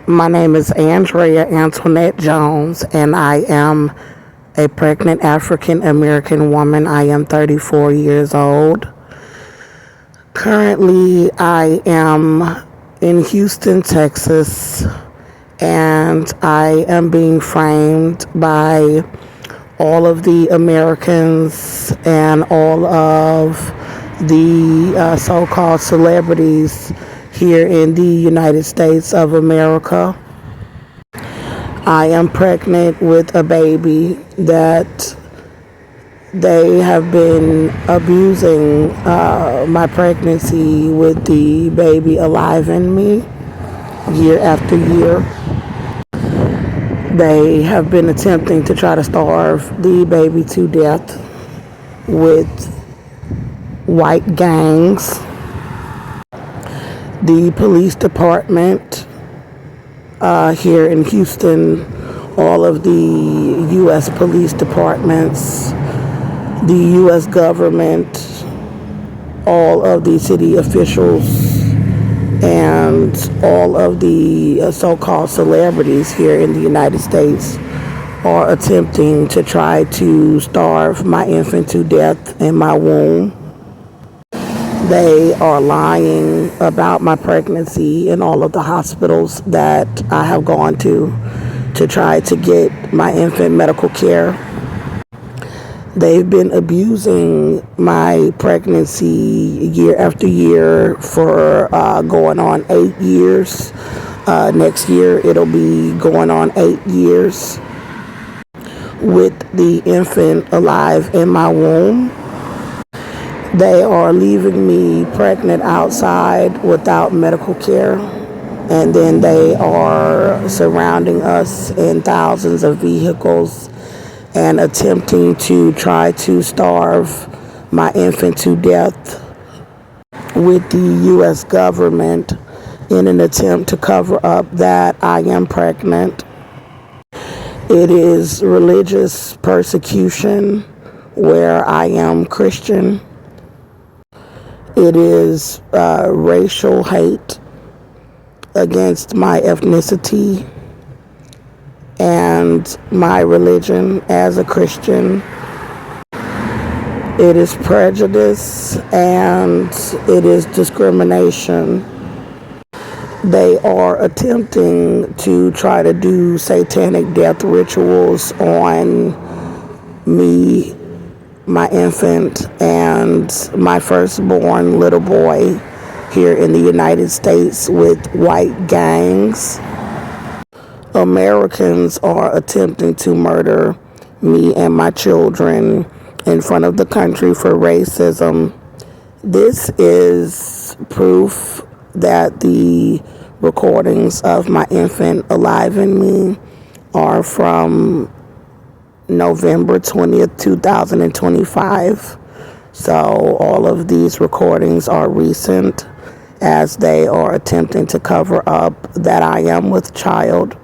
My name is Andrea Antoinette Jones, and I am a pregnant African American woman. I am 34 years old. Currently, I am in Houston, Texas, and I am being framed by all of the Americans and all of the so-called celebrities here in the United States of America. I am pregnant with a baby that they have been abusing my pregnancy with the baby alive in me year after year. They have been attempting to try to starve the baby to death with white gangs. The police department here in Houston, all of the U.S. police departments, the U.S. government, all of the city officials, and all of the so-called celebrities here in the United States are attempting to try to starve my infant to death in my womb. They are lying about my pregnancy in all of the hospitals that I have gone to try to get my infant medical care. They've been abusing my pregnancy year after year for going on 8 years. Next year it'll be going on 8 years with the infant alive in my womb. They are leaving me pregnant outside without medical care, and then they are surrounding us in thousands of vehicles and attempting to try to starve my infant to death with the U.S. government in an attempt to cover up that I am pregnant. It is religious persecution where I am Christian. It is racial hate against my ethnicity and my religion as a Christian. It is prejudice and it is discrimination. They are attempting to try to do satanic death rituals on me, my infant, and my firstborn little boy here in the United States with white gangs. Americans are attempting to murder me and my children in front of the country for racism. This is proof that the recordings of my infant alive in me are from November 20th, 2025. So all of these recordings are recent, as they are attempting to cover up that I am with child.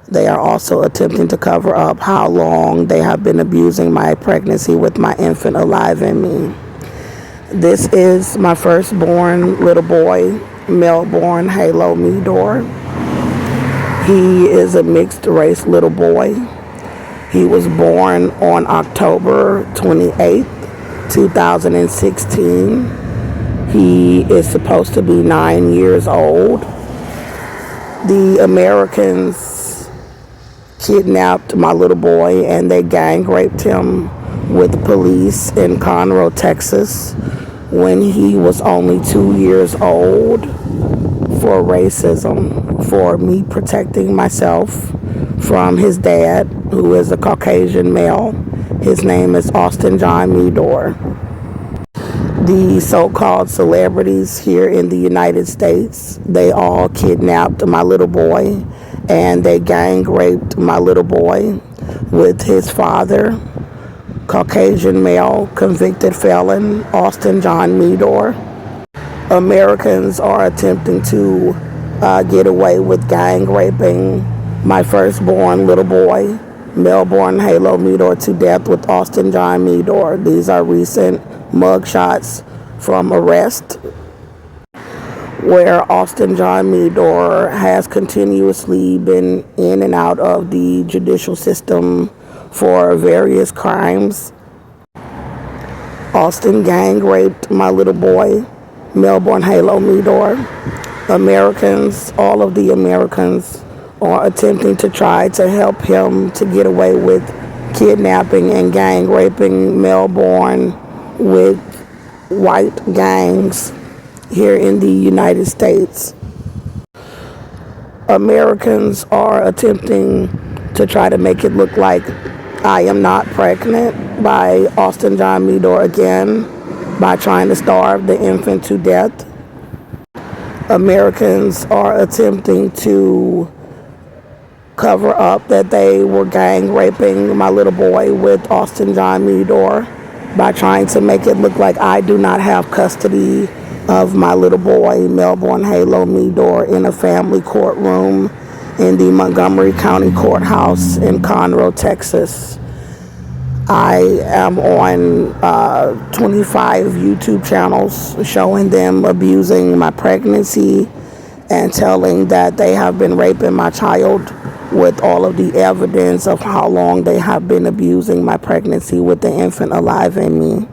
They are also attempting to cover up how long they have been abusing my pregnancy with my infant alive in me. This is my firstborn little boy, Melborn Meador. He is a mixed race little boy. He was born on October 28th, 2016. He is supposed to be 9 years old. The Americans kidnapped my little boy and they gang raped him with the police in Conroe, Texas, when he was only 2 years old, for racism, for me protecting myself from his dad, who is a Caucasian male. His name is Austin John Meador. The so-called celebrities here in the United States, they all kidnapped my little boy and they gang raped my little boy with his father, Caucasian male, convicted felon, Austin John Meador. Americans are attempting to get away with gang raping my firstborn little boy, Melborn Meador, to death with Austin John Meador. These are recent mugshots from arrest. where Austin John Meador has continuously been in and out of the judicial system for various crimes. Austin gang raped my little boy, Melborn Halo Meador. Americans, all of the Americans, are attempting to try to help him to get away with kidnapping and gang raping Melborn with white gangs here in the United States. Americans are attempting to try to make it look like I am not pregnant by Austin John Meador again by trying to starve the infant to death. Americans are attempting to cover up that they were gang raping my little boy with Austin John Meador by trying to make it look like I do not have custody of my little boy, Melborn Halo Meador, in a family courtroom in the Montgomery County Courthouse in Conroe, Texas. I am on 25 YouTube channels showing them abusing my pregnancy and telling that they have been raping my child with all of the evidence of how long they have been abusing my pregnancy with the infant alive in me.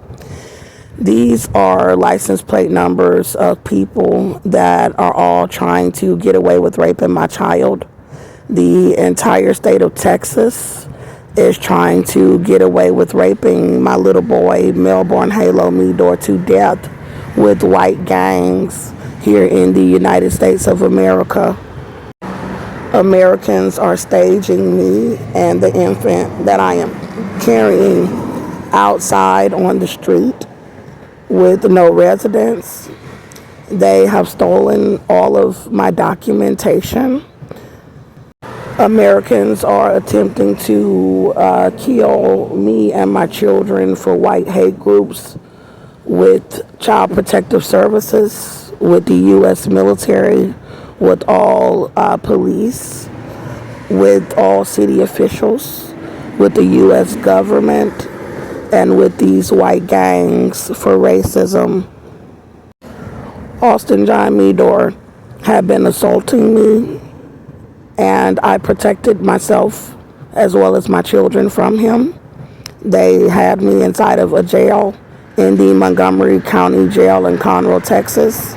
These are license plate numbers of people that are all trying to get away with raping my child. The entire state of Texas is trying to get away with raping my little boy, Melborn Halo Meador, to death with white gangs here in the United States of America. Americans are staging me and the infant that I am carrying outside on the street with no residence. They have stolen all of my documentation. Americans are attempting to kill me and my children for white hate groups with Child Protective Services, with the U.S. military, with all police, with all city officials, with the U.S. government, and with these white gangs for racism. Austin John Meador had been assaulting me, and I protected myself as well as my children from him. They had me inside of a jail in the Montgomery County Jail in Conroe, Texas.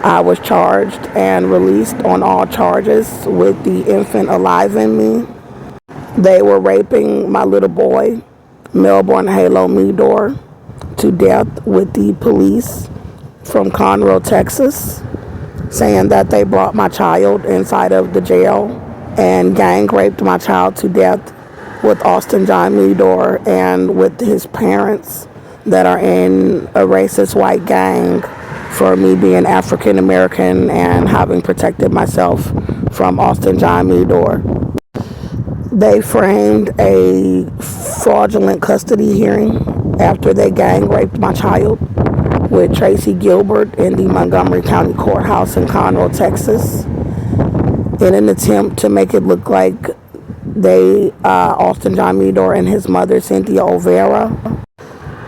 I was charged and released on all charges with the infant alive in me. They were raping my little boy, Melborn Halo Meador, to death with the police from Conroe, Texas, saying that they brought my child inside of the jail and gang raped my child to death with Austin John Meador and with his parents that are in a racist white gang for me being African American and having protected myself from Austin John Meador. They framed a fraudulent custody hearing after they gang raped my child with Tracy Gilbert in the Montgomery County Courthouse in Conroe, Texas, in an attempt to make it look like Austin John Meador and his mother, Cynthia OLVERA,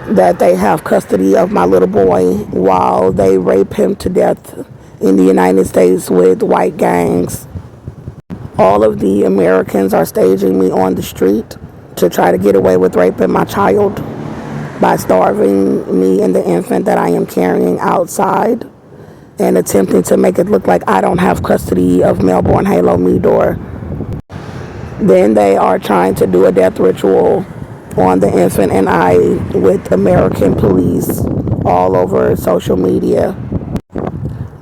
that they have custody of my little boy while they rape him to death in the United States with white gangs. All of the Americans are staging me on the street to try to get away with raping my child by starving me and the infant that I am carrying outside and attempting to make it look like I don't have custody of Melborn Halo Meador. Then they are trying to do a death ritual on the infant and I with American police all over social media.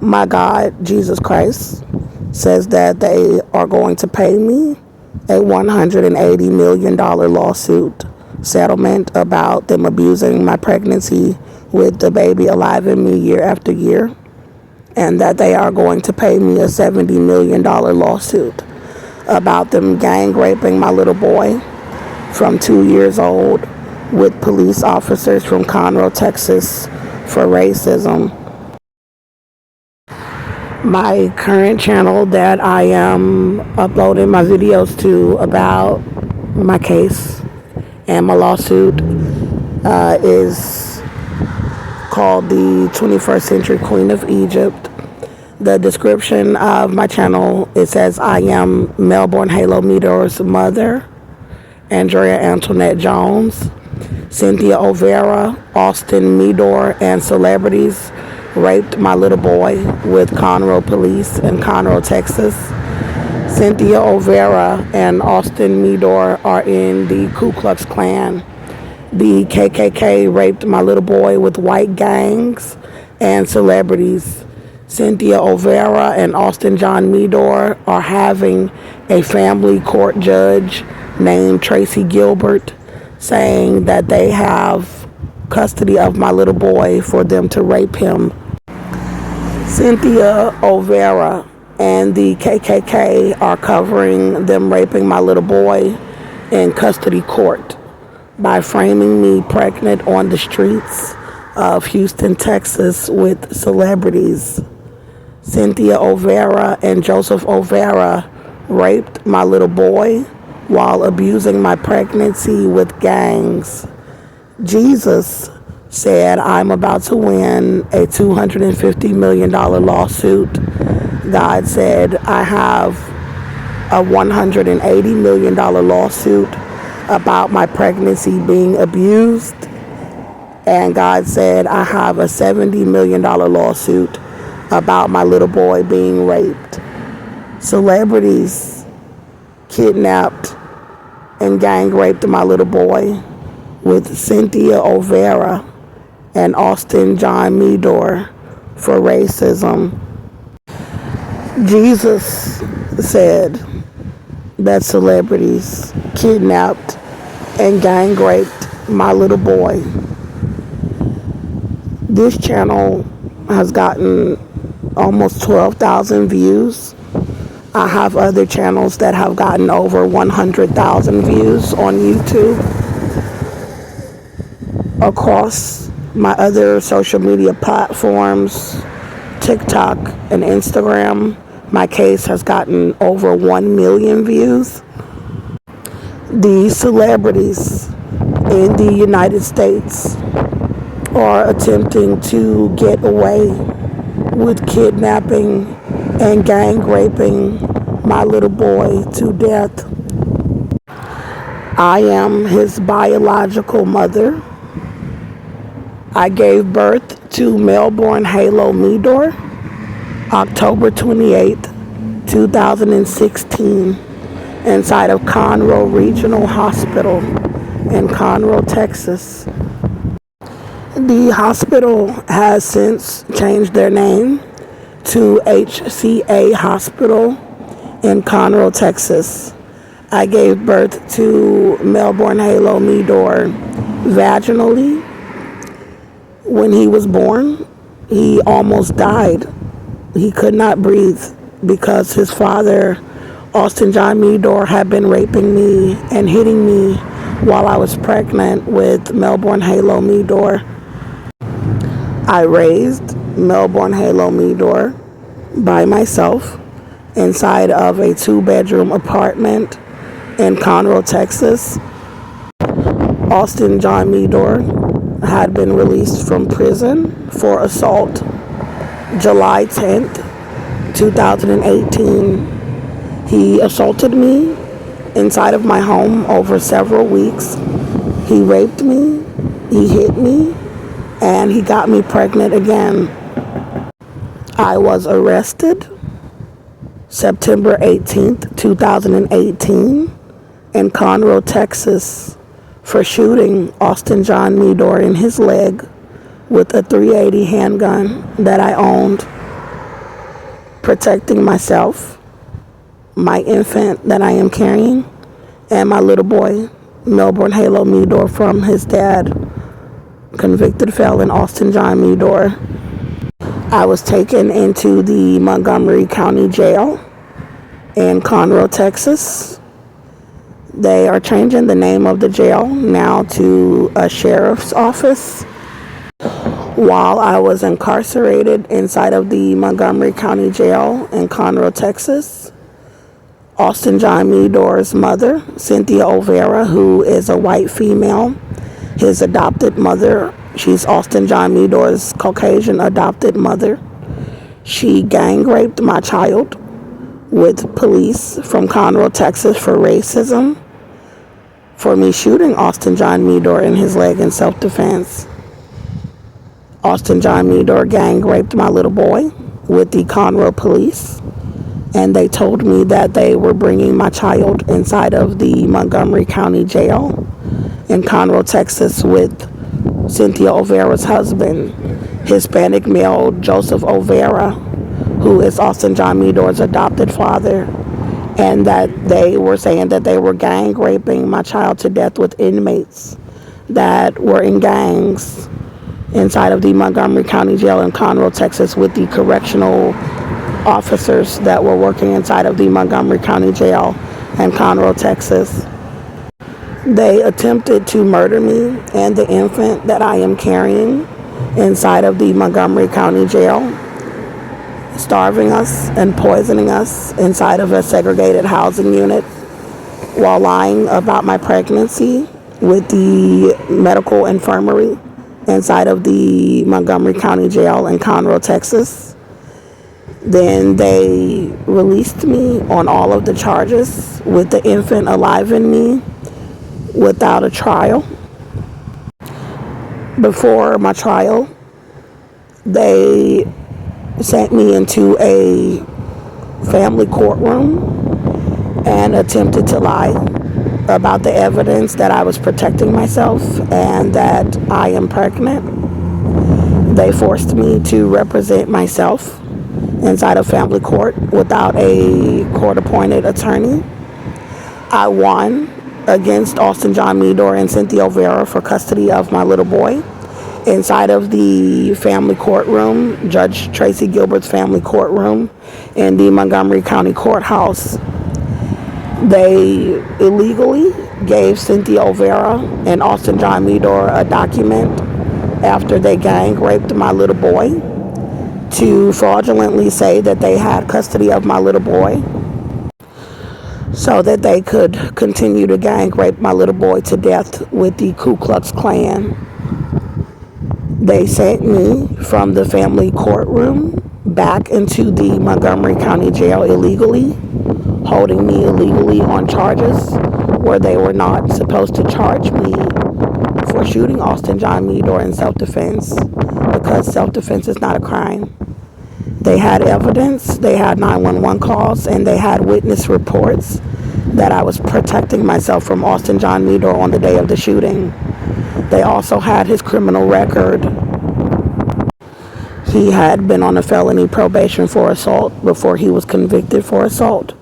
My God, Jesus Christ, says that they are going to pay me a $180 million lawsuit settlement about them abusing my pregnancy with the baby alive in me year after year, and that they are going to pay me a $70 million lawsuit about them gang raping my little boy from 2 years old with police officers from Conroe, Texas for racism. My current channel that I am uploading my videos to about my case and my lawsuit is called the 21st Century Queen of Egypt. The description of my channel, it says I am Melborn Halo Meador's mother, Andrea Antoinette Jones. Cynthia OLVERA, Austin Meador, and celebrities raped my little boy with Conroe Police in Conroe, Texas. Cynthia OLVERA and Austin Meador are in the Ku Klux Klan. The KKK raped my little boy with white gangs and celebrities. Cynthia OLVERA and Austin John Meador are having a family court judge named Tracy Gilbert saying that they have custody of my little boy for them to rape him. Cynthia OLVERA and the KKK are covering them raping my little boy in custody court by framing me pregnant on the streets of Houston, Texas with celebrities. Cynthia OLVERA and Joseph OLVERA raped my little boy while abusing my pregnancy with gangs. Jesus said I'm about to win a $250 million lawsuit. God said I have a $180 million lawsuit about my pregnancy being abused. And God said I have a $70 million lawsuit about my little boy being raped. Celebrities kidnapped and gang raped my little boy with Cynthia OLVERA and Austin John Meador for racism. Jesus said that celebrities kidnapped and gang raped my little boy. This channel has gotten almost 12,000 views. I have other channels that have gotten over 100,000 views on YouTube. Across my other social media platforms, TikTok and Instagram, my case has gotten over 1 million views. The celebrities in the United States are attempting to get away with kidnapping and gang raping my little boy to death. I am his biological mother. I gave birth to Melborn Halo Meador October 28, 2016 inside of Conroe Regional Hospital in Conroe, Texas. The hospital has since changed their name to HCA Hospital in Conroe, Texas. I gave birth to Melborn Halo Meador vaginally. When he was born, he almost died. He could not breathe because his father, Austin John Meador, had been raping me and hitting me while I was pregnant with Melborn Halo Meador. I raised Melborn Halo Meador by myself inside of a 2-bedroom apartment in Conroe, Texas. Austin John Meador had been released from prison for assault July 10th, 2018. He assaulted me inside of my home over several weeks. He raped me, he hit me, and he got me pregnant again. I was arrested September 18th, 2018 in Conroe, Texas for shooting Austin John Meador in his leg with a .380 handgun that I owned, protecting myself, my infant that I am carrying, and my little boy, Melborn Halo Meador, from his dad, convicted felon Austin John Meador. I was taken into the Montgomery County Jail in Conroe, Texas. They are changing the name of the jail now to a sheriff's office. While I was incarcerated inside of the Montgomery County Jail in Conroe, Texas, Austin John Meador's mother, Cynthia OLVERA, who is a white female, his adopted mother, she's Austin John Meador's Caucasian adopted mother. She gang raped my child with police from Conroe, Texas for racism, for me shooting Austin John Meador in his leg in self-defense. Austin John Meador gang raped my little boy with the Conroe police, and they told me that they were bringing my child inside of the Montgomery County Jail in Conroe, Texas with Cynthia OLVERA's husband, Hispanic male Joseph OLVERA, who is Austin John Meador's adopted father, and that they were saying that they were gang raping my child to death with inmates that were in gangs inside of the Montgomery County Jail in Conroe, Texas, with the correctional officers that were working inside of the Montgomery County Jail in Conroe, Texas. They attempted to murder me and the infant that I am carrying inside of the Montgomery County Jail, starving us and poisoning us inside of a segregated housing unit while lying about my pregnancy with the medical infirmary inside of the Montgomery County Jail in Conroe, Texas. Then they released me on all of the charges with the infant alive in me without a trial. Before my trial, they sent me into a family courtroom and attempted to lie about the evidence that I was protecting myself and that I am pregnant. They forced me to represent myself inside of family court without a court-appointed attorney. I won against Austin John Meador and Cynthia OLVERA for custody of my little boy inside of the family courtroom, Judge Tracy Gilbert's family courtroom in the Montgomery County Courthouse. They illegally gave Cynthia OLVERA and Austin John Meador a document after they gang raped my little boy to fraudulently say that they had custody of my little boy so that they could continue to gang rape my little boy to death with the Ku Klux Klan. They sent me from the family courtroom back into the Montgomery County Jail illegally, holding me illegally on charges where they were not supposed to charge me for shooting Austin John Meador in self-defense, because self-defense is not a crime. They had evidence, they had 911 calls, and they had witness reports that I was protecting myself from Austin John Meador on the day of the shooting. They also had his criminal record. He had been on a felony probation for assault before he was convicted for assault.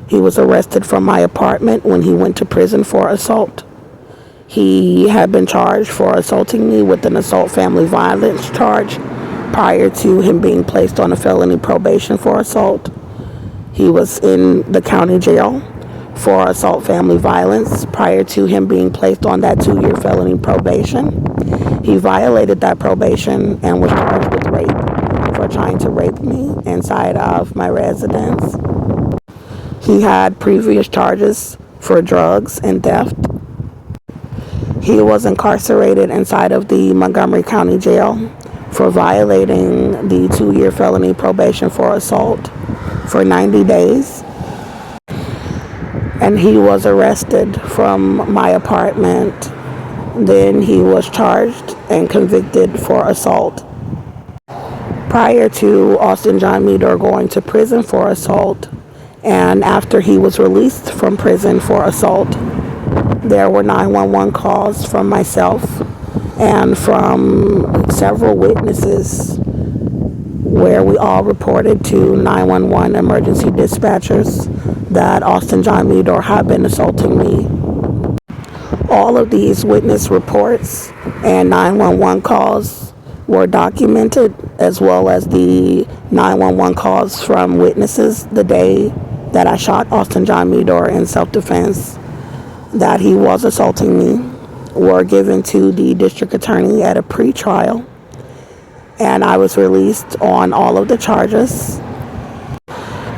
He was arrested from my apartment when he went to prison for assault. He had been charged for assaulting me with an assault family violence charge prior to him being placed on a felony probation for assault. He was in the county jail for assault family violence prior to him being placed on that 2-year felony probation. He violated that probation and was charged with rape for trying to rape me inside of my residence. He had previous charges for drugs and theft. He was incarcerated inside of the Montgomery County Jail for violating the 2-year felony probation for assault for 90 days. And he was arrested from my apartment. Then he was charged and convicted for assault. Prior to Austin John Meador going to prison for assault, and after he was released from prison for assault, there were 911 calls from myself and from several witnesses where we all reported to 911 emergency dispatchers that Austin John Meador had been assaulting me. All of these witness reports and 911 calls were documented, as well as the 911 calls from witnesses the day that I shot Austin John Meador in self-defense that he was assaulting me, were given to the district attorney at a pre-trial, and I was released on all of the charges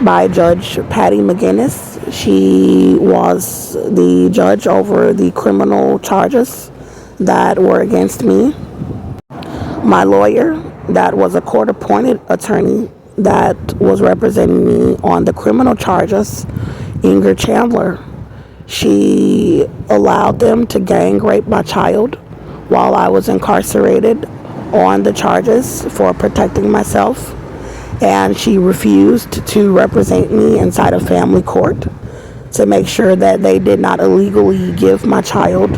by Judge Patty McGinnis. She was the judge over the criminal charges that were against me. My lawyer, that was a court-appointed attorney that was representing me on the criminal charges, Inger Chandler. She allowed them to gang rape my child while I was incarcerated on the charges for protecting myself, and she refused to represent me inside of family court to make sure that they did not illegally give my child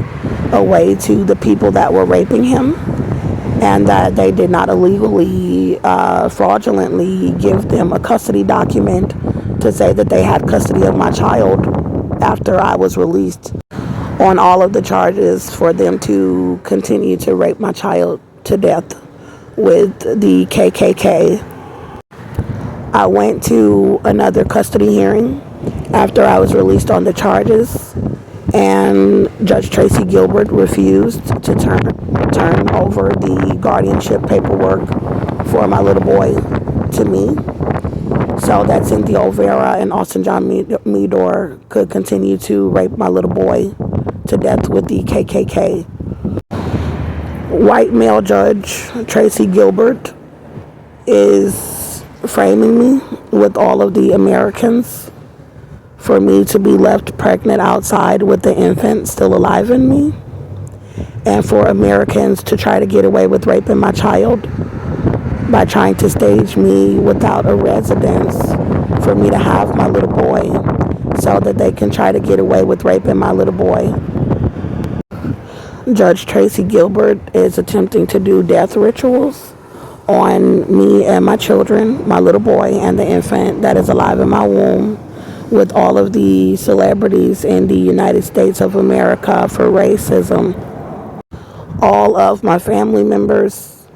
away to the people that were raping him, and that they did not illegally, fraudulently give them a custody document to say that they had custody of my child after I was released on all of the charges for them to continue to rape my child to death with the KKK. I went to another custody hearing after I was released on the charges, and Judge Tracy Gilbert refused to turn over the guardianship paperwork for my little boy to me, so that Cynthia OLVERA and Austin John Meador could continue to rape my little boy to death with the KKK. White male Judge Tracy Gilbert is framing me with all of the Americans for me to be left pregnant outside with the infant still alive in me, and for Americans to try to get away with raping my child by trying to stage me without a residence for me to have my little boy so that they can try to get away with raping my little boy. Judge Tracy Gilbert is attempting to do death rituals on me and my children, my little boy and the infant that is alive in my womb, with all of the celebrities in the United States of America for racism. All of my family members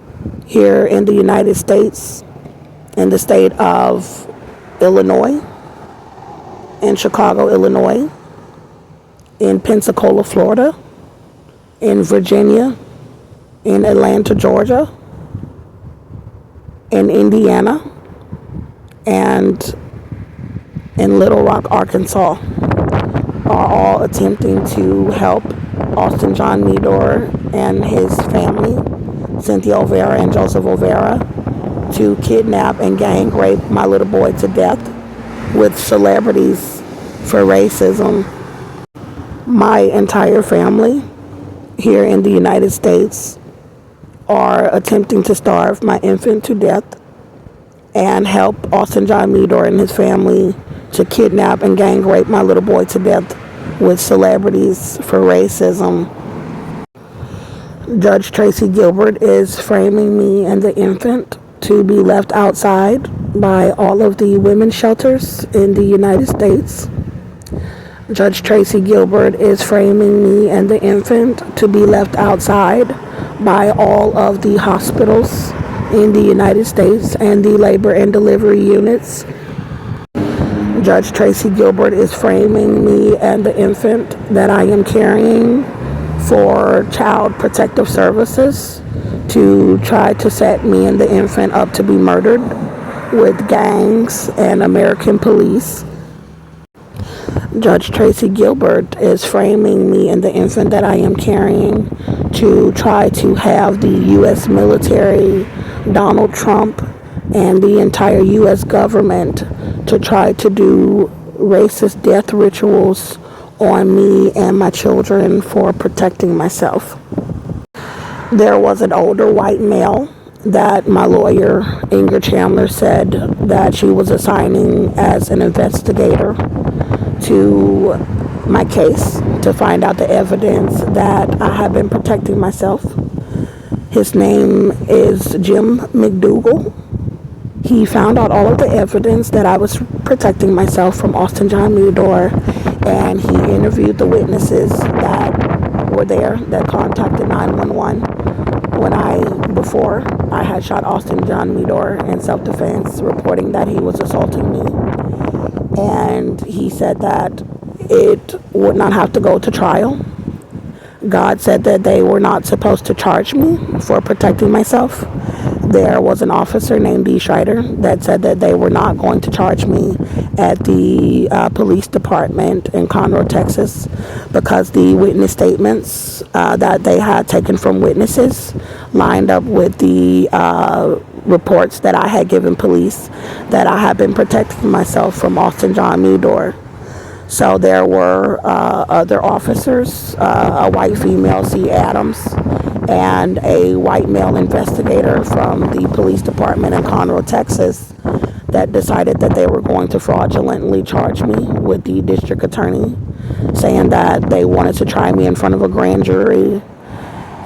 here in the United States, in the state of Illinois, in Chicago, Illinois, in Pensacola, Florida, in Virginia, in Atlanta, Georgia, in Indiana, and in Little Rock, Arkansas, are all attempting to help Austin John Meador and his family, Cynthia OLVERA and Joseph OLVERA, to kidnap and gang rape my little boy to death with celebrities for racism. My entire family here in the United States are attempting to starve my infant to death and help Austin John Meador and his family to kidnap and gang rape my little boy to death with celebrities for racism. Judge Tracy Gilbert is framing me and the infant to be left outside by all of the women's shelters in the United States. Judge Tracy Gilbert is framing me and the infant to be left outside by all of the hospitals in the United States and the labor and delivery units. Judge Tracy Gilbert is framing me and the infant that I am carrying for Child Protective Services to try to set me and the infant up to be murdered with gangs and American police. Judge Tracy Gilbert is framing me and the infant that I am carrying to try to have the U.S. military, Donald Trump, and the entire U.S. government to try to do racist death rituals on me and my children for protecting myself. There was an older white male that my lawyer, Inger Chandler, said that she was assigning as an investigator to my case to find out the evidence that I have been protecting myself. His name is Jim McDougal. He found out all of the evidence that I was protecting myself from Austin John Meador, and he interviewed the witnesses that were there that contacted 911 before I had shot Austin John Meador in self-defense, reporting that he was assaulting me. And he said that it would not have to go to trial. God said that they were not supposed to charge me for protecting myself. There was an officer named D. Schreider that said that they were not going to charge me at the police department in Conroe, Texas, because the witness statements that they had taken from witnesses lined up with the reports that I had given police that I had been protecting myself from Austin John Meador. So there were other officers, a white female, C. Adams, and a white male investigator from the police department in Conroe, Texas, that decided that they were going to fraudulently charge me with the district attorney, saying that they wanted to try me in front of a grand jury.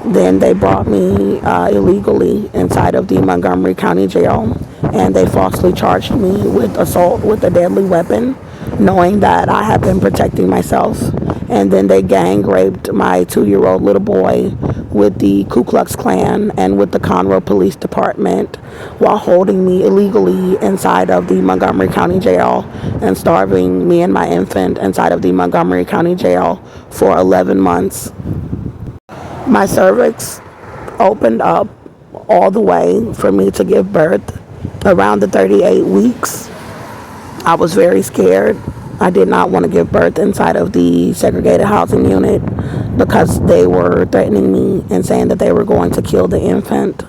Then they brought me illegally inside of the Montgomery County Jail, and they falsely charged me with assault with a deadly weapon, knowing that I had been protecting myself. And then they gang raped my 2-year-old little boy with the Ku Klux Klan and with the Conroe Police Department, while holding me illegally inside of the Montgomery County Jail and starving me and my infant inside of the Montgomery County Jail for 11 months. My cervix opened up all the way for me to give birth around the 38 weeks. I was very scared. I did not want to give birth inside of the segregated housing unit because they were threatening me and saying that they were going to kill the infant.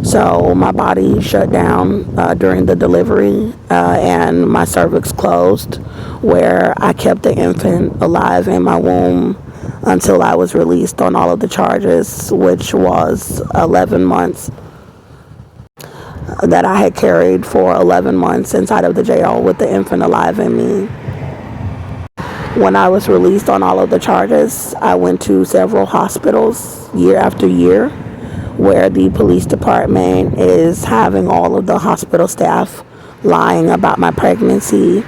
So my body shut down during the delivery, and my cervix closed, where I kept the infant alive in my womb until I was released on all of the charges, which was 11 months. That I had carried for 11 months inside of the jail with the infant alive in me. When I was released on all of the charges, I went to several hospitals year after year, where the police department is having all of the hospital staff lying about my pregnancy.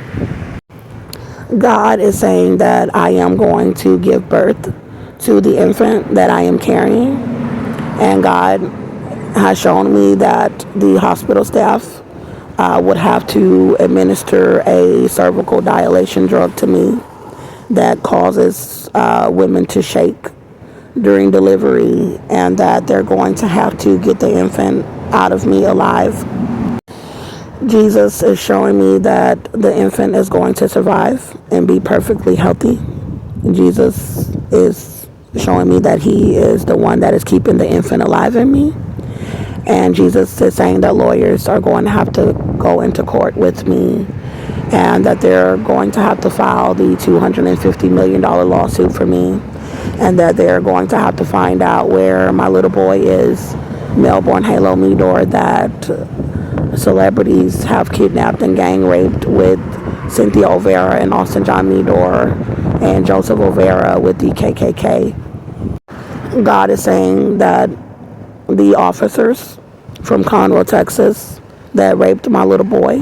God is saying that I am going to give birth to the infant that I am carrying, and God has shown me that the hospital staff would have to administer a cervical dilation drug to me that causes women to shake during delivery, and that they're going to have to get the infant out of me alive. Jesus is showing me that the infant is going to survive and be perfectly healthy. Jesus is showing me that he is the one that is keeping the infant alive in me. And Jesus is saying that lawyers are going to have to go into court with me, and that they're going to have to file the $250 million lawsuit for me, and that they're going to have to find out where my little boy is, Melborn Halo Meador, that celebrities have kidnapped and gang raped with CYNTHIA OLVERA and Austin John Meador and Joseph OLVERA with the KKK. God is saying that the officers from Conroe, Texas, that raped my little boy,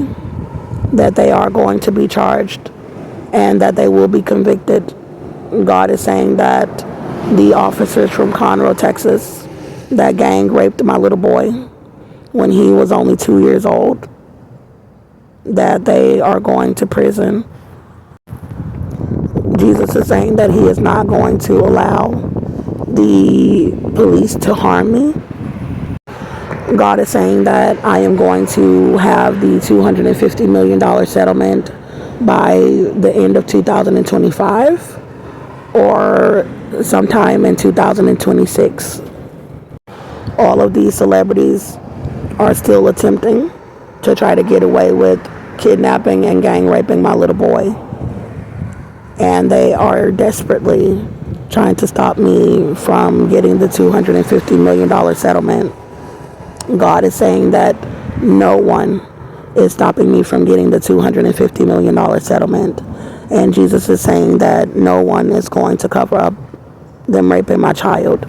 that they are going to be charged and that they will be convicted. God is saying that the officers from Conroe, Texas, that gang raped my little boy when he was only 2 years old, that they are going to prison. Jesus is saying that he is not going to allow the police to harm me. God is saying that I am going to have the $250 million settlement by the end of 2025 or sometime in 2026. All of these celebrities are still attempting to try to get away with kidnapping and gang raping my little boy. And they are desperately trying to stop me from getting the $250 million settlement. God is saying that no one is stopping me from getting the $250 million settlement. And Jesus is saying that no one is going to cover up them raping my child.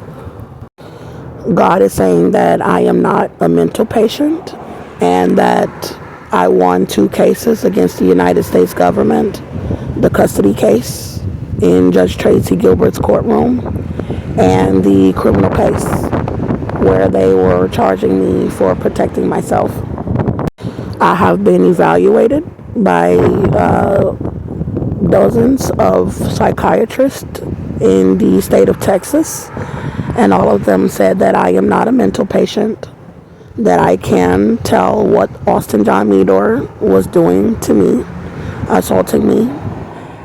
God is saying that I am not a mental patient and that I won 2 cases against the United States government, the custody case in Judge Tracy Gilbert's courtroom and the criminal case where they were charging me for protecting myself. I have been evaluated by dozens of psychiatrists in the state of Texas, and all of them said that I am not a mental patient, that I can tell what Austin John Meador was doing to me, assaulting me,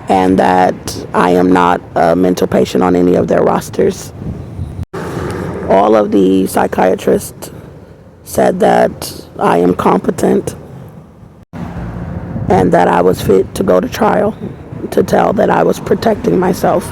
and that I am not a mental patient on any of their rosters. All of the psychiatrists said that I am competent and that I was fit to go to trial, to tell that I was protecting myself.